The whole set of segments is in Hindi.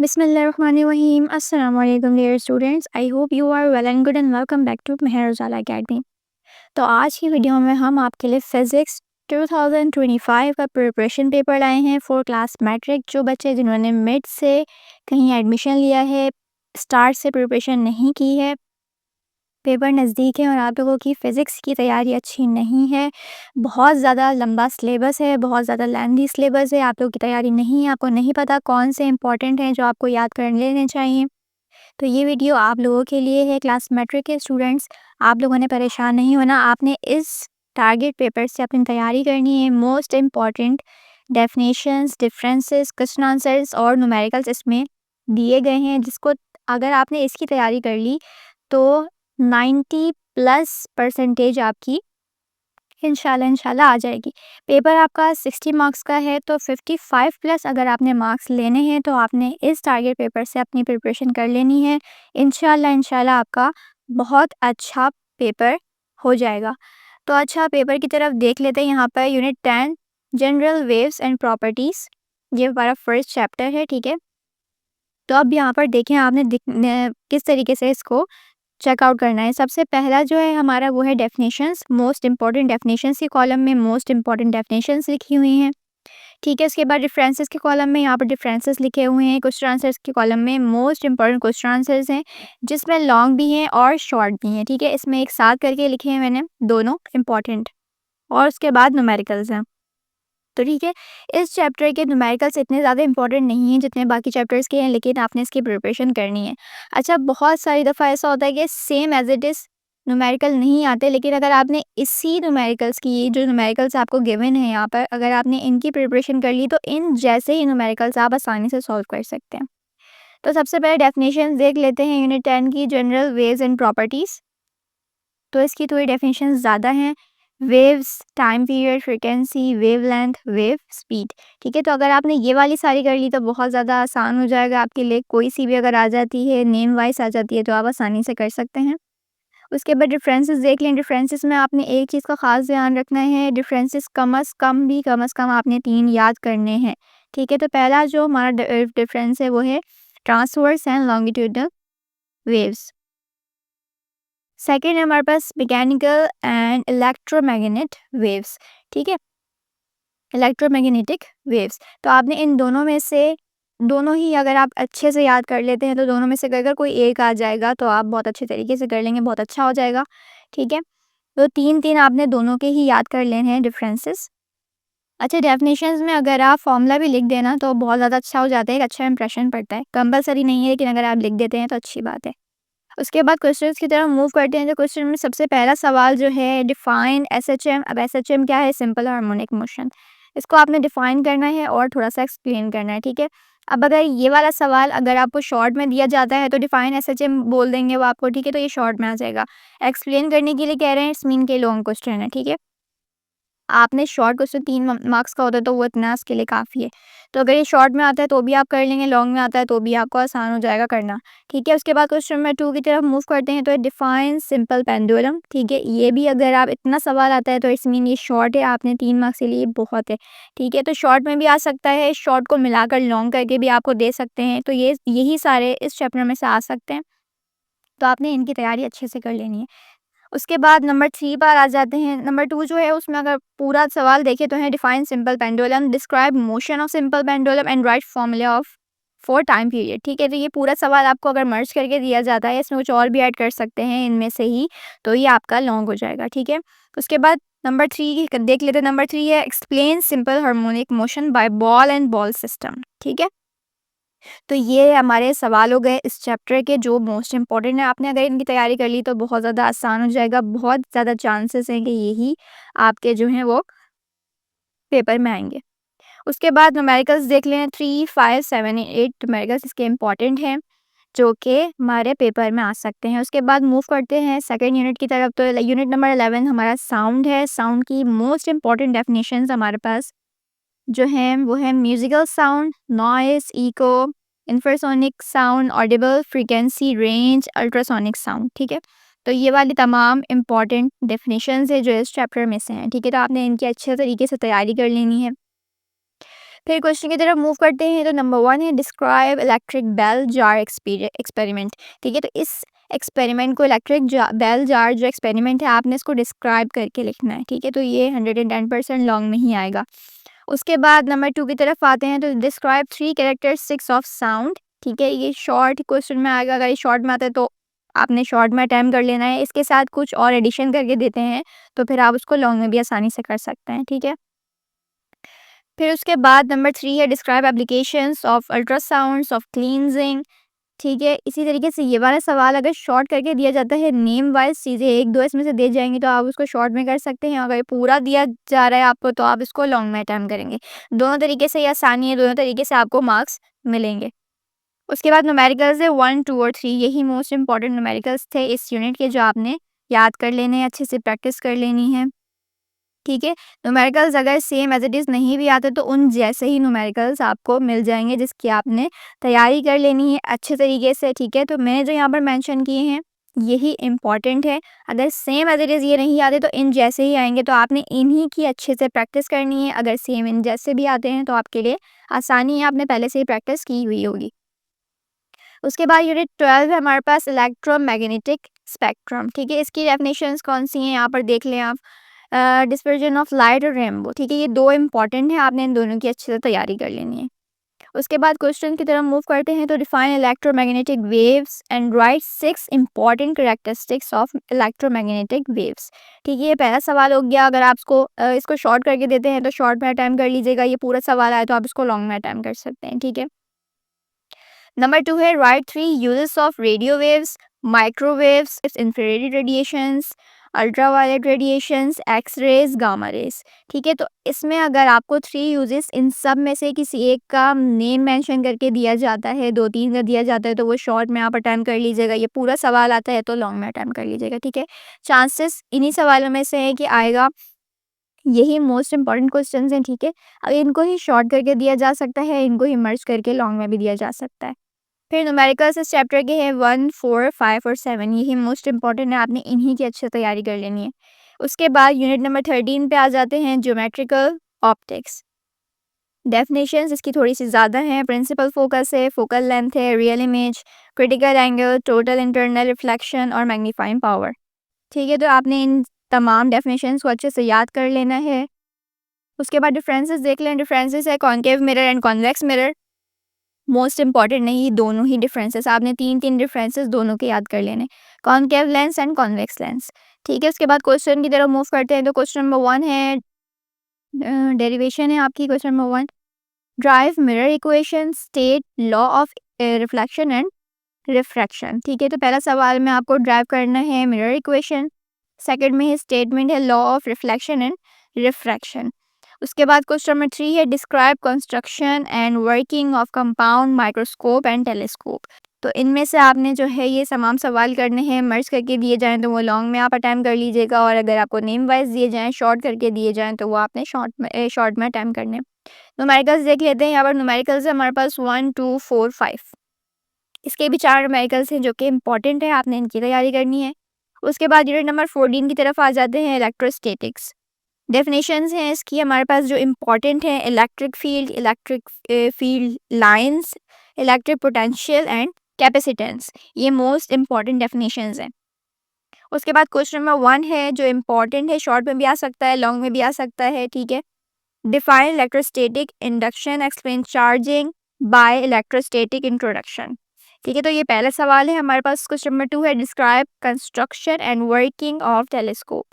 Bismillahirrahmanirrahim. Assalamu alaikum dear students. I hope you are well and good and welcome back to Meher Uzala Academy. तो आज की वीडियो में हम आपके लिए फिज़िक्स 2025 का प्रिपरेशन पेपर लाए हैं फॉर क्लास मैट्रिक। जो बच्चे जिन्होंने मिड से कहीं एडमिशन लिया है, स्टार्ट से प्रिपरेशन नहीं की है, पेपर नज़दीक है और आप लोगों की फ़िज़िक्स की तैयारी अच्छी नहीं है, बहुत ज़्यादा लंबा सिलेबस है, बहुत ज़्यादा लेंथी सिलेबस है, आप लोगों की तैयारी नहीं है, आपको नहीं पता कौन से इंपॉर्टेंट हैं जो आपको याद कर लेने चाहिए, तो ये वीडियो आप लोगों के लिए है। क्लास मैट्रिक के स्टूडेंट्स, आप लोगों ने परेशान नहीं होना, आपने इस टारगेट पेपर से अपनी तैयारी करनी है। Most important definitions, differences, question answers और न्यूमेरिकल्स इसमें दिए गए हैं, जिसको अगर आपने इसकी तैयारी कर ली तो 90+ % आपकी इंशाल्लाह आ जाएगी। पेपर आपका 60 मार्क्स का है, तो 55+ अगर आपने मार्क्स लेने हैं तो आपने इस टारगेट पेपर से अपनी प्रिपरेशन कर लेनी है। इंशाल्लाह आपका बहुत अच्छा पेपर हो जाएगा। तो अच्छा, पेपर की तरफ देख लेते हैं। यहाँ per unit 10 general waves and properties, ये हमारा फर्स्ट चैप्टर है, ठीक है। तो अब यहाँ पर देखें आपने किस तरीके से इसको चेकआउट करना है। सबसे पहला जो है हमारा वो है डेफिनेशंस। मोस्ट इंपॉर्टेंट डेफिनेशंस के कॉलम में मोस्ट इंपॉर्टेंट डेफिनेशंस लिखी हुई हैं, ठीक है। इसके बाद डिफरेंसेस के कॉलम में यहाँ पर डिफरेंसेस लिखे हुए हैं। क्वेश्चन आंसर्स के कॉलम में मोस्ट इंपॉर्टेंट क्वेश्चन आंसर्स हैं, जिसमें लॉन्ग भी हैं और शॉर्ट भी हैं, ठीक है। इसमें एक साथ करके लिखे हैं मैंने, दोनों इंपॉर्टेंट, और उसके बाद न्यूमेरिकल्स हैं। तो ठीक है, इस चैप्टर के न्यूमेरिकल्स इतने ज़्यादा इंपॉर्टेंट नहीं हैं जितने बाकी चैप्टर्स के हैं, लेकिन आपने इसकी प्रिपरेशन करनी है। अच्छा, बहुत सारी दफ़ा ऐसा होता है कि same as it is numerical नहीं आते, लेकिन अगर आपने इसी न्यूमेरिकल्स की, जो न्यूमेरिकल्स आपको गिवन है यहाँ पर, अगर आपने इनकी प्रिपरेशन कर ली तो इन जैसे ही न्यूमेरिकल्स आप आसानी से सॉल्व कर सकते हैं। तो सबसे पहले डेफिनेशन देख लेते हैं यूनिट 10 की, जनरल वेव्स एंड प्रॉपर्टीज़। तो इसकी थोड़ी डेफिनेशन ज़्यादा हैं। Waves, time period, frequency, wavelength, wave speed, ठीक है। तो अगर आपने ये वाली सारी कर ली तो बहुत ज़्यादा आसान हो जाएगा आपके लिए। कोई सी भी अगर आ जाती है, नेम वाइज आ जाती है, तो आप आसानी से कर सकते हैं। उसके बाद डिफरेंसेस देख लें। डिफरेंसेस में आपने एक चीज़ का ख़ास ध्यान रखना है, डिफरेंसेस कम अज़ कम आपने 3 याद करने हैं, ठीक है। तो पहला जो हमारा डिफरेंस है वो है transverse and longitudinal waves. Second है हमारे पास मैकेनिकल एंड इलेक्ट्रोमैग्नेट वेव्स, ठीक है, इलेक्ट्रोमैग्नेटिक वेव्स। तो आपने इन दोनों में से दोनों ही अगर आप अच्छे से याद कर लेते हैं तो दोनों में से अगर कोई एक आ जाएगा तो आप बहुत अच्छे तरीके से कर लेंगे, बहुत अच्छा हो जाएगा, ठीक है। तो 3-3 आपने दोनों के ही याद कर लेने हैं डिफरेंसेस। अच्छा, डेफिनेशंस में अगर आप फॉर्मूला भी लिख देना तो बहुत ज़्यादा अच्छा हो जाता है, एक अच्छा इंप्रेशन पड़ता है। कंपलसरी नहीं है, लेकिन अगर आप लिख देते हैं तो अच्छी बात है। उसके बाद क्वेश्चंस की तरफ मूव करते हैं। तो क्वेश्चन में सबसे पहला सवाल जो है, डिफाइन एसएचएम। अब एसएचएम क्या है? Simple harmonic motion. इसको आपने डिफाइन करना है और थोड़ा सा एक्सप्लेन करना है, ठीक है। अब अगर ये वाला सवाल अगर आपको शॉर्ट में दिया जाता है तो डिफाइन एसएचएम बोल देंगे वो आपको, ठीक है, तो ये शॉर्ट में आ जाएगा। एक्सप्लेन करने के लिए कह रहे हैं, इट्स मीन के लॉन्ग क्वेश्चन है, ठीक है। आपने शॉर्ट क्वेश्चन 3 मार्क्स का होता है तो वो इतना उसके लिए काफ़ी है। तो अगर ये शॉर्ट में आता है तो भी आप कर लेंगे, लॉन्ग में आता है तो भी आपको आसान हो जाएगा करना, ठीक है। उसके बाद क्वेश्चन नंबर 2 की तरफ मूव करते हैं। तो डिफाइन सिंपल पेंडुलम, ठीक है। ये भी अगर आप इतना सवाल आता है तो इट्स मीन ये शॉर्ट है, आपने 3 मार्क्स के लिए बहुत है, ठीक है। तो शॉर्ट में भी आ सकता है, शॉर्ट को मिलाकर लॉन्ग करके भी आपको दे सकते हैं। तो ये यही सारे इस चैप्टर में से आ सकते हैं, तो आपने इनकी तैयारी अच्छे से कर लेनी है। उसके बाद नंबर 3 पर आ जाते हैं। नंबर 2 जो है उसमें अगर पूरा सवाल देखें तो है define simple pendulum, describe motion of simple pendulum and right formula of for time period, ठीक है। तो ये पूरा सवाल आपको अगर मर्ज करके दिया जाता है, इसमें कुछ और भी ऐड कर सकते हैं इनमें से ही, तो ये आपका लॉन्ग हो जाएगा, ठीक है। उसके बाद नंबर 3 देख लेते हैं। नंबर 3 है explain simple harmonic motion by ball and ball system, ठीक है। तो ये हमारे सवाल हो गए इस चैप्टर के जो मोस्ट इम्पॉर्टेंट है। आपने अगर इनकी तैयारी कर ली तो बहुत ज़्यादा आसान हो जाएगा, बहुत ज़्यादा चांसेस हैं कि यही आपके जो हैं वो पेपर में आएंगे। उसके बाद न्यूमेरिकल्स देख लें। 3, 5, 7, 8 न्यूमेरिकल्स इसके इम्पॉर्टेंट हैं जो कि हमारे पेपर में आ सकते हैं। उसके बाद मूव करते हैं सेकेंड यूनिट की तरफ। तो यूनिट नंबर 11 हमारा साउंड है। साउंड की मोस्ट इम्पॉर्टेंट डेफिनेशंस हमारे पास जो है वो है musical sound, noise, echo, infrasonic sound, audible, frequency, range, ultrasonic sound, ठीक है। तो ये वाली तमाम इंपॉर्टेंट डेफिनेशंस है जो इस चैप्टर में से हैं, ठीक है। तो आपने इनकी अच्छे तरीके से तैयारी कर लेनी है। फिर क्वेश्चन की तरफ मूव करते हैं। तो नंबर 1 है describe electric bell jar experiment. ठीक है, तो इस एक्सपेरिमेंट को इलेक्ट्रिक बेल जार जो एक्सपेरिमेंट है आपने इसको डिस्क्राइब करके लिखना है। ठीक है, तो ये 110% लॉन्ग में ही आएगा। उसके बाद नंबर 2 की तरफ आते हैं। तो डिस्क्राइब 3 कैरेक्टरिस्टिक्स ऑफ साउंड। ठीक है, ये शॉर्ट क्वेश्चन में आएगा। अगर ये शॉर्ट में आता है तो आपने शॉर्ट में अटैम्प्ट कर लेना है। इसके साथ कुछ और एडिशन करके देते हैं तो फिर आप उसको लॉन्ग में भी आसानी से कर सकते हैं। ठीक है, फिर उसके बाद नंबर 3 है describe applications of ultrasounds of cleansing. ठीक है, इसी तरीके से ये वाला सवाल अगर शॉर्ट करके दिया जाता है, नेम वाइज चीज़ें 1-2 इसमें से दे जाएंगी तो आप उसको शॉर्ट में कर सकते हैं। अगर ये पूरा दिया जा रहा है आपको तो आप इसको लॉन्ग में अटैम्प्ट करेंगे। दोनों तरीके से ये आसानी है, दोनों तरीके से आपको मार्क्स मिलेंगे। उसके बाद न्यूमेरिकल्स है 1, 2 और 3। यही मोस्ट इंपॉर्टेंट न्यूमेरिकल्स थे इस यूनिट के, जो आपने याद कर लेने हैं, अच्छे से प्रैक्टिस कर लेनी है। ठीक है, न्यूमेरिकल्स अगर सेम एज इट इज़ नहीं भी आते तो उन जैसे ही न्यूमेरिकल्स आपको मिल जाएंगे जिसकी आपने तैयारी कर लेनी है अच्छे तरीके से। ठीक है, तो मैंने जो यहाँ पर मेंशन किए हैं यही इम्पॉर्टेंट है। अगर सेम एज इट इज़ ये नहीं आते तो इन जैसे ही आएंगे, तो आपने इन्हीं की अच्छे से प्रैक्टिस करनी है। अगर सेम इन जैसे भी आते हैं तो आपके लिए आसानी है, आपने पहले से ही प्रैक्टिस की हुई होगी। उसके बाद यूनिट 12 है हमारे पास इलेक्ट्रोमैग्नेटिक स्पेक्ट्रम। ठीक है, इसकी डेफिनेशंस कौन सी हैं यहाँ पर देख लें आप। डिस्पर्जन ऑफ लाइट और रेनबो। ठीक है, ये दो इंपॉर्टेंट हैं, आपने इन दोनों की अच्छे से तैयारी कर लेनी है। उसके बाद क्वेश्चन की तरफ मूव करते हैं। तो define electromagnetic waves and right 6 important characteristics of electromagnetic waves. ठीक है, ये पहला सवाल हो गया। अगर आप इसको शॉर्ट करके देते हैं तो शॉर्ट में अटैम्प्ट कर लीजिएगा। ये पूरा सवाल आया तो आप इसको लॉन्ग में अटैम्प्ट कर सकते हैं। ठीक है, नंबर 2 है write 3 uses of radio waves, microwaves, infrared radiations, ultraviolet radiations, X rays, gamma rays. ठीक है, तो इसमें अगर आपको 3 यूजेस इन सब में से किसी एक का नेम मेंशन करके दिया जाता है, 2-3 का दिया जाता है, तो वो शॉर्ट में आप अटैम्प्ट कर लीजिएगा। ये पूरा सवाल आता है तो लॉन्ग में अटैम्प्ट कर लीजिएगा। ठीक है, चांसेस इन्हीं सवालों में से है कि आएगा। यही मोस्ट इंपॉर्टेंट क्वेश्चंस हैं। ठीक है, अब इनको ही शॉर्ट करके दिया जा सकता है, इनको ही मर्ज करके लॉन्ग में भी दिया जा सकता है। फिर न्यूमेरिकल्स इस चैप्टर के हैं 1, 4, 5 और 7। यही मोस्ट इंपॉर्टेंट है, आपने इन्हीं की अच्छे से तैयारी कर लेनी है। उसके बाद यूनिट नंबर 13 पे आ जाते हैं ज्योमेट्रिकल ऑप्टिक्स। डेफिनेशंस इसकी थोड़ी सी ज़्यादा हैं। प्रिंसिपल फोकस है, फोकल लेंथ है, real image, critical angle, total internal reflection और मैग्नीफाइंग पावर। ठीक है, तो आपने इन तमाम डेफिनेशंस को अच्छे से याद कर लेना है। उसके बाद डिफरेंसेस देख लें। डिफरेंसेस है concave mirror and convex mirror. Most important नहीं, दोनों ही डिफरेंसेस आपने 3-3 डिफरेंसेस दोनों के याद कर लेने, concave lens and convex lens. ठीक है, उसके बाद क्वेश्चन की तरफ मूव करते हैं। तो क्वेश्चन नंबर 1 है डेरिवेशन है आपकी। Question number 1 drive mirror equation, state law of reflection and refraction. ठीक है, तो पहला सवाल में आपको ड्राइव करना है मिरर इक्वेशन। सेकंड में है स्टेटमेंट है law of reflection and refraction. उसके बाद क्वेश्चन नंबर 3 है describe construction and working of compound microscope and telescope. तो इनमें से आपने जो है ये तमाम सवाल करने हैं, मर्ज करके दिए जाएं तो वो लॉन्ग में आप अटैम्प्ट कर लीजिएगा, और अगर आपको नेम वाइज दिए जाएं, शॉर्ट करके दिए जाएं, तो वो आपने शॉर्ट में अटैम्प्ट करने। न्यूमेरिकल्स देख लेते हैं। यहाँ पर न्यूमेरिकल्स है हमारे पास 1, 2, 4, 5। इसके भी 4 न्यूमेरिकल्स हैं जो कि इंपॉर्टेंट है, आपने इनकी तैयारी करनी है। उसके बाद यूनिट नंबर 14 की तरफ आ जाते हैं इलेक्ट्रोस्टैटिक्स। डेफिनेशंस हैं इसकी हमारे पास जो इम्पॉर्टेंट है, electric field lines, electric potential and capacitance. ये मोस्ट इम्पॉर्टेंट डेफिनेशंस हैं। उसके बाद क्वेश्चन नंबर 1 है जो इम्पॉर्टेंट है, शॉर्ट में भी आ सकता है, लॉन्ग में भी आ सकता है। ठीक है, define electrostatic induction, explain charging by electrostatic introduction. ठीक है, तो ये पहला सवाल है हमारे पास। क्वेश्चन नंबर 2 है describe construction and working of telescope.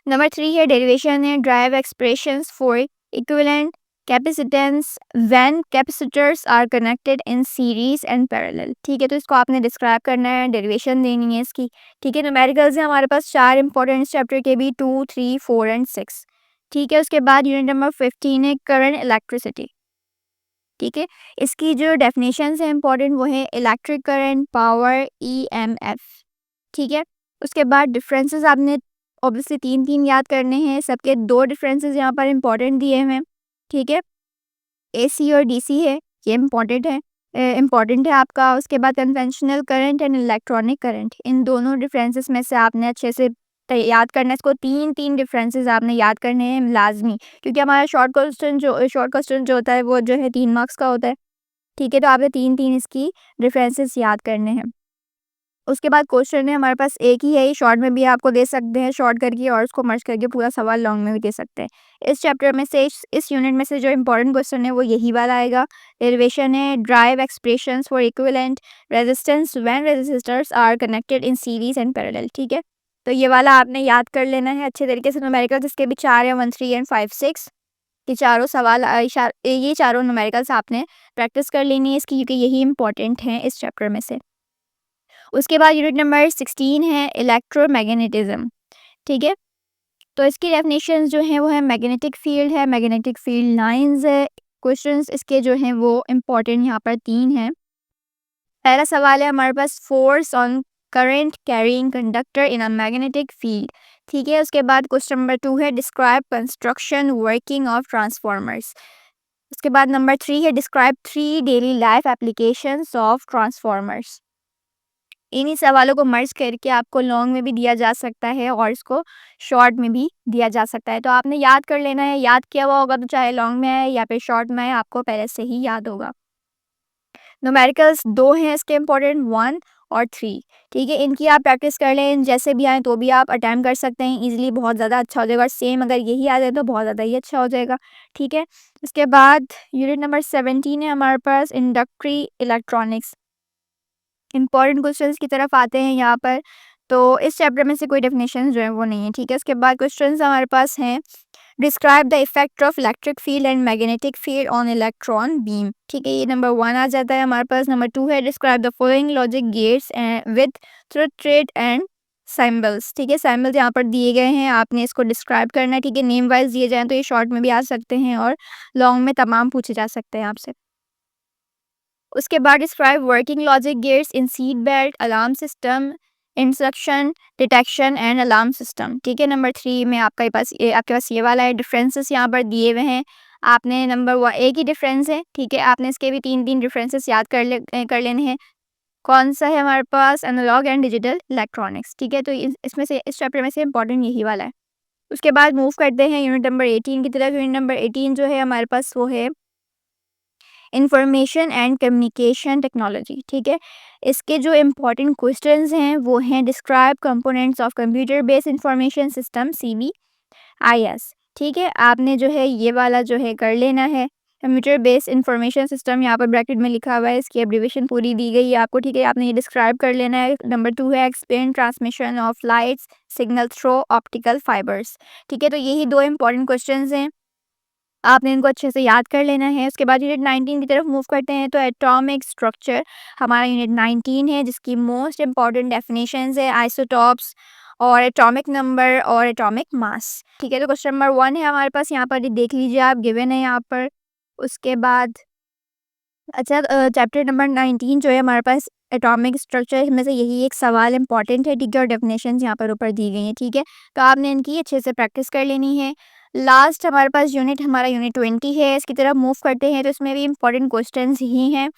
Number 3 है डेरिवेशन है derive expressions for equivalent capacitance when capacitors are connected in series and parallel. ठीक है, तो इसको आपने डिस्क्राइब करना है, डेरिवेशन देनी है इसकी। ठीक है, न्यूमेरिकल्स हैं हमारे पास 4 इंपॉर्टेंट चैप्टर के भी, 2, 3, 4 एंड 6। ठीक है, उसके बाद यूनिट नंबर 15 है करंट इलेक्ट्रिसिटी। ठीक है, इसकी जो डेफिनेशंस हैं इंपॉर्टेंट वो है इलेक्ट्रिक करंट, पावर, EMF। ठीक है, उसके बाद डिफरेंसेस आपने ऑब्वियसली 3-3 याद करने हैं। सबके 2 डिफरेंसेस यहाँ पर इंपॉर्टेंट दिए हुए हैं। ठीक है, AC और DC है, ये इंपॉर्टेंट है आपका। उसके बाद conventional current and electronic current, इन दोनों डिफरेंसेस में से आपने अच्छे से याद करना है इसको, 3 डिफरेंसेस आपने याद करने हैं लाजमी, क्योंकि हमारा शॉर्ट क्वेश्चन जो होता है वो जो है 3 मार्क्स का होता है। ठीक है, तो आपने 3 इसकी डिफरेंसेस याद करने हैं। उसके बाद क्वेश्चन है हमारे पास एक ही है, ये शॉर्ट में भी आपको दे सकते हैं शॉर्ट करके, और उसको मर्ज करके पूरा सवाल लॉन्ग में भी दे सकते हैं। इस चैप्टर में से इस यूनिट में से जो इंपॉर्टेंट क्वेश्चन है वो यही वाला आएगा। डेरिवेशन है, derive expressions for equivalent resistance when resistors are connected in series and parallel. ठीक है, तो ये वाला आपने याद कर लेना है अच्छे तरीके से। न्यूमेरिकल जिसके भी 4 है, 1, 3 एंड 5, 6, ये चारों सवाल ये चारों न्यूमेरिकल्स आपने प्रैक्टिस कर लेनी है इसकी, क्योंकि यही इंपॉर्टेंट हैं इस चैप्टर में से। उसके बाद यूनिट नंबर 16 है इलेक्ट्रोमैग्नेटिज्म। ठीक है, तो इसकी डेफिनेशंस जो हैं वो है मैग्नेटिक फील्ड है, मैग्नेटिक फील्ड लाइंस है। क्वेश्चंस इसके जो हैं वो इम्पोर्टेंट यहाँ पर 3 हैं। पहला सवाल है हमारे पास, force on current carrying conductor in a magnetic field. ठीक है, उसके बाद क्वेश्चन नंबर 2 है describe construction working of transformers. उसके बाद नंबर 3 है describe 3 daily life applications of transformers. इन्हीं सवालों को मर्ज करके आपको लॉन्ग में भी दिया जा सकता है और इसको शॉर्ट में भी दिया जा सकता है, तो आपने याद कर लेना है। याद किया हुआ होगा तो चाहे लॉन्ग में है या फिर शॉर्ट में है, आपको पहले से ही याद होगा। न्यूमेरिकल्स 2 हैं इसके इम्पोर्टेंट, 1 और 3। ठीक है, इनकी आप प्रैक्टिस कर लें, जैसे भी आए तो भी आप अटैम्प्ट कर सकते हैं इजीली, बहुत ज़्यादा अच्छा हो जाएगा। और सेम अगर यही आ जाए तो बहुत ज़्यादा ही अच्छा हो जाएगा। ठीक है, इसके बाद यूनिट नंबर 17 है हमारे पास इंडक्ट्री इलेक्ट्रॉनिक्स। इंपॉर्टेंट क्वेश्चंस की तरफ आते हैं यहाँ पर, तो इस चैप्टर में से कोई डेफिनेशन जो है वो नहीं है। ठीक है, इसके बाद क्वेश्चंस हमारे पास हैं describe the effect of electric field and magnetic field on electron beam. ठीक है, ये नंबर 1 आ जाता है हमारे पास। नंबर 2 है describe the following logic gates with truth rate and symbols. ठीक है, सिंबल्स यहाँ पर दिए गए हैं, आपने इसको डिस्क्राइब करना है। ठीक है, नेम वाइज दिए जाएँ तो ये शॉर्ट में भी आ सकते हैं और लॉन्ग में तमाम पूछे जा सकते हैं आपसे। उसके बाद describe working logic gates in seat belt alarm system instruction detection and alarm system. ठीक है, नंबर 3 में आपके पास ये वाला है। डिफरेंसेस यहाँ पर दिए हुए हैं, आपने नंबर एक ही डिफरेंस है। ठीक है, आपने इसके भी 3 डिफरेंसेस याद कर लेने हैं। कौन सा है हमारे पास, एनालॉग एंड डिजिटल इलेक्ट्रॉनिक्स। ठीक है, तो इसमें से इस चैप्टर में से इंपॉर्टेंट यही वाला है। उसके बाद मूव करते हैं यूनिट नंबर 18 की तरफ। यूनिट नंबर 18 जो है हमारे पास वो है इंफॉर्मेशन एंड कम्युनिकेशन टेक्नोलॉजी। ठीक है, इसके जो इम्पोर्टेंट क्वेश्चंस हैं वो हैं describe components of computer based information system CBIS। ठीक है, आपने जो है ये वाला जो है कर लेना है। कंप्यूटर बेस्ड इंफॉर्मेशन सिस्टम यहाँ पर ब्रैकेट में लिखा हुआ है, इसकी एब्रीविएशन पूरी दी गई है आपको। ठीक है, आपने ये डिस्क्राइब कर लेना है। नंबर 2 है explain transmission of lights signal through optical fibres. ठीक है, तो यही 2 इंपॉर्टेंट क्वेश्चंस हैं, आपने इनको अच्छे से याद कर लेना है। उसके बाद यूनिट 19 की तरफ मूव करते हैं, तो एटॉमिक स्ट्रक्चर हमारा यूनिट 19 है, जिसकी मोस्ट इंपॉर्टेंट डेफिनेशंस है आइसोटॉप्स और एटॉमिक नंबर और एटॉमिक मास। ठीक है, तो क्वेश्चन नंबर 1 है हमारे पास, यहाँ पर देख लीजिए आप, गिवन है यहाँ पर। उसके बाद अच्छा, चैप्टर नंबर 19 जो है हमारे पास एटॉमिक स्ट्रक्चर में से यही एक सवाल इंपॉर्टेंट है। ठीक है, और डेफिनेशंस यहाँ पर ऊपर दी गई हैं। ठीक है, तो आपने इनकी अच्छे से प्रैक्टिस कर लेनी है। लास्ट हमारे पास यूनिट हमारा यूनिट 20 है, इसकी तरफ मूव करते हैं, तो इसमें भी इंपॉर्टेंट क्वेश्चंस ही हैं,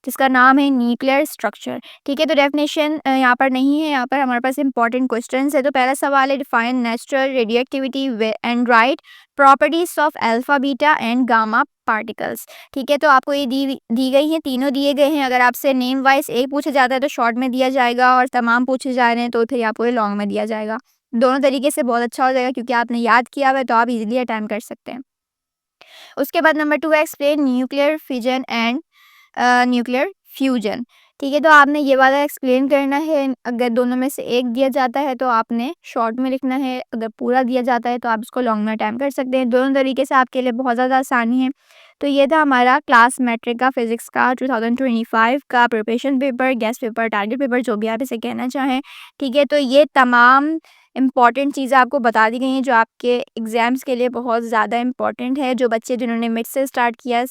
जिसका नाम है न्यूक्लियर स्ट्रक्चर। ठीक है, तो डेफिनेशन यहाँ पर नहीं है, यहाँ पर हमारे पास इंपॉर्टेंट क्वेश्चंस है। तो पहला सवाल है define natural radioactivity and right properties of alpha beta and gamma particles. ठीक है, तो आपको ये दी गई हैं, तीनों दिए गए हैं। अगर आपसे नेम वाइज एक पूछा जाता है तो शॉर्ट में दिया जाएगा, और तमाम पूछे जा रहे हैं तो फिर आपको लॉन्ग में दिया जाएगा। दोनों तरीके से बहुत अच्छा हो जाएगा, क्योंकि आपने याद किया हुआ है तो आप इजीली अटेम्प्ट कर सकते हैं। उसके बाद नंबर 2 है explain nuclear fission and nuclear fusion. ठीक है, तो आपने ये वाला एक्सप्लेन करना है। अगर दोनों में से एक दिया जाता है तो आपने शॉर्ट में लिखना है, अगर पूरा दिया जाता है तो आप इसको लॉन्ग में अटेम्प्ट कर सकते हैं। दोनों तरीके से आपके लिए बहुत ज़्यादा आसानी है। तो ये था हमारा क्लास मैट्रिक का फिजिक्स का 2025 का preparation paper, guest paper, target paper, जो भी आप इसे कहना चाहें। ठीक है, तो ये तमाम इम्पॉर्टेंट चीज़ें आपको बता दी गई हैं जो आपके एग्ज़ाम्स के लिए बहुत ज़्यादा इम्पॉर्टेंट है। जो बच्चे जिन्होंने मिड से स्टार्ट किया है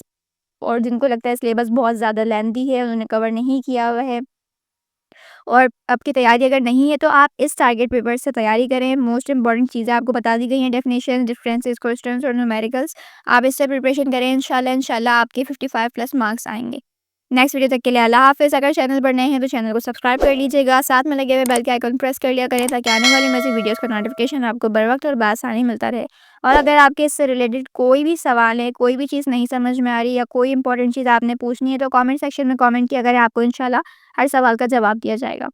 और जिनको लगता है सिलेबस बहुत ज़्यादा लेंथी है, उन्होंने कवर नहीं किया हुआ है, और आपकी तैयारी अगर नहीं है तो आप इस टारगेट पेपर से तैयारी करें। मोस्ट इंपॉर्टेंट चीज़ें आपको बता दी गई हैं, डेफिनेशन, डिफरेंसेस, क्वेश्चंस और न्यूमेरिकल्स। आप इससे प्रिपरेशन करें, इंशाल्लाह आपके 55 प्लस मार्क्स आएंगे। नेक्स्ट वीडियो तक के लिए अल्लाह हाफ़िज़। अगर चैनल पर नए हैं तो चैनल को सब्सक्राइब कर लीजिएगा, साथ में लगे हुए बेल के आइकन प्रेस कर लिया करें ताकि आने वाली मज़ीद वीडियोज़ का नोटिफिकेशन आपको बर वक्त और बआसानी मिलता रहे। और अगर आपके इससे रिलेटेड कोई भी सवाल है, कोई भी चीज़ नहीं समझ में आ रही या कोई इंपॉर्टेंट चीज़ आपने पूछनी है तो कमेंट सेक्शन में कमेंट किया करें, आपको इंशाल्लाह हर सवाल का जवाब दिया जाएगा।